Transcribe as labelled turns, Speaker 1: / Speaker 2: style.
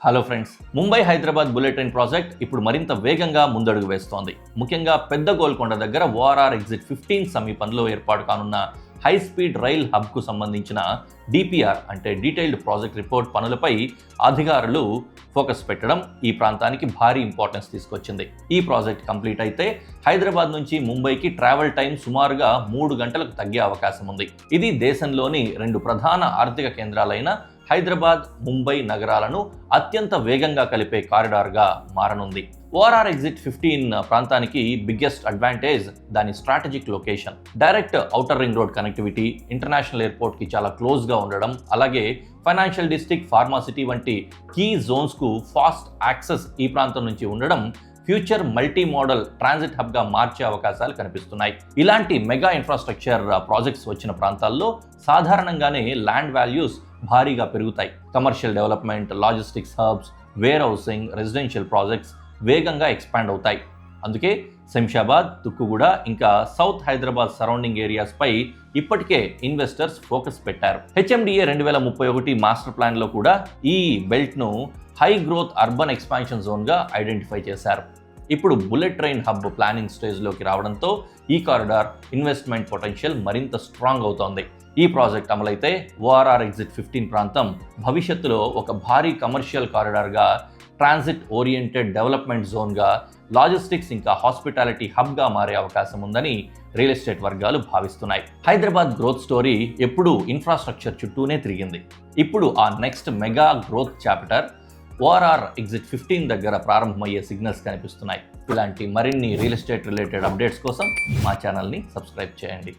Speaker 1: Hello friends, Mumbai Hyderabad bullet train project ఇప్పుడు మరింత వేగంగా ముందడుగు వేస్తోంది. ముఖ్యంగా పెద్ద గోల్కొండ దగ్గర ఓఆర్ఆర్ ఎగ్జిట్ 15 సమీపంలో ఏర్పాటు కానున్న హై స్పీడ్ రైల్ హబ్కు సంబంధించిన డిపిఆర్ అంటే డీటెయిల్డ్ ప్రాజెక్ట్ రిపోర్ట్ పనులపై అధికారులు ఫోకస్ పెట్టడం ఈ ప్రాంతానికి భారీ ఇంపార్టెన్స్ తీసుకొచ్చింది. ఈ ప్రాజెక్ట్ కంప్లీట్ అయితే హైదరాబాద్ నుంచి ముంబైకి ట్రావెల్ టైం సుమారుగా 3 గంటలకు తగ్గే అవకాశం ఉంది. ఇది దేశంలోని 2 ప్రధాన ఆర్థిక కేంద్రాలైన హైదరాబాద్, ముంబై నగరాలను అత్యంత వేగంగా కలిపే కారిడార్గా మారనుంది. ఓఆర్ఆర్ ఎగ్జిట్ 15 ప్రాంతానికి బిగ్గెస్ట్ అడ్వాంటేజ్ దాని strategic location. Direct outer ring road connectivity, international ఎయిర్పోర్ట్కి చాలా క్లోజ్గా ఉండడం, అలాగే ఫైనాన్షియల్ డిస్ట్రిక్ట్, ఫార్మాసిటీ వంటి కీ జోన్స్కు ఫాస్ట్ యాక్సెస్ ఈ ప్రాంతం నుంచి ఉండడం ఫ్యూచర్ మల్టీ మోడల్ ట్రాన్సిట్ హబ్గా మార్చే అవకాశాలు కనిపిస్తున్నాయి. ఇలాంటి మెగా ఇన్ఫ్రాస్ట్రక్చర్ ప్రాజెక్ట్స్ వచ్చిన ప్రాంతాల్లో సాధారణంగానే ల్యాండ్ వాల్యూస్ భారీగా పెరుగుతాయి. Commercial development, logistics hubs, warehousing, residential projects వేగంగా ఎక్స్పాండ్ అవుతాయి. అందుకే శంషాబాద్, తుక్కుగూడ ఇంకా సౌత్ హైదరాబాద్ సరౌండింగ్ ఏరియాస్పై ఇప్పటికే ఇన్వెస్టర్స్ ఫోకస్ పెట్టారు. హెచ్ఎండిఏ 2031 మాస్టర్ ప్లాన్లో కూడా ఈ బెల్ట్ను హై గ్రోత్ అర్బన్ ఎక్స్పాన్షన్ జోన్గా ఐడెంటిఫై చేశారు. ఇప్పుడు బుల్లెట్ ట్రైన్ హబ్ ప్లానింగ్ స్టేజ్లోకి రావడంతో ఈ కారిడార్ ఇన్వెస్ట్మెంట్ పొటెన్షియల్ మరింత స్ట్రాంగ్ అవుతోంది. ఈ ప్రాజెక్ట్ అమలైతే ఓఆర్ఆర్ ఎగ్జిట్ 15 ప్రాంతం భవిష్యత్తులో ఒక భారీ కమర్షియల్ కారిడార్గా, ట్రాన్సిట్ ఓరియంటెడ్ డెవలప్మెంట్ జోన్గా, లాజిస్టిక్స్ ఇంకా హాస్పిటాలిటీ హబ్గా మారే అవకాశం ఉందని రియల్ ఎస్టేట్ వర్గాలు భావిస్తున్నాయి. హైదరాబాద్ గ్రోత్ స్టోరీ ఎప్పుడూ ఇన్ఫ్రాస్ట్రక్చర్ చుట్టూనే తిరిగింది. ఇప్పుడు ఆ next mega growth chapter ORR exit 15 దగ్గర ప్రారంభమయ్యే సిగ్నల్స్ కనిపిస్తున్నాయి. ఇలాంటి మరిన్ని రియల్ ఎస్టేట్ రిలేటెడ్ అప్డేట్స్ కోసం మా ఛానల్ని సబ్స్క్రైబ్ చేయండి.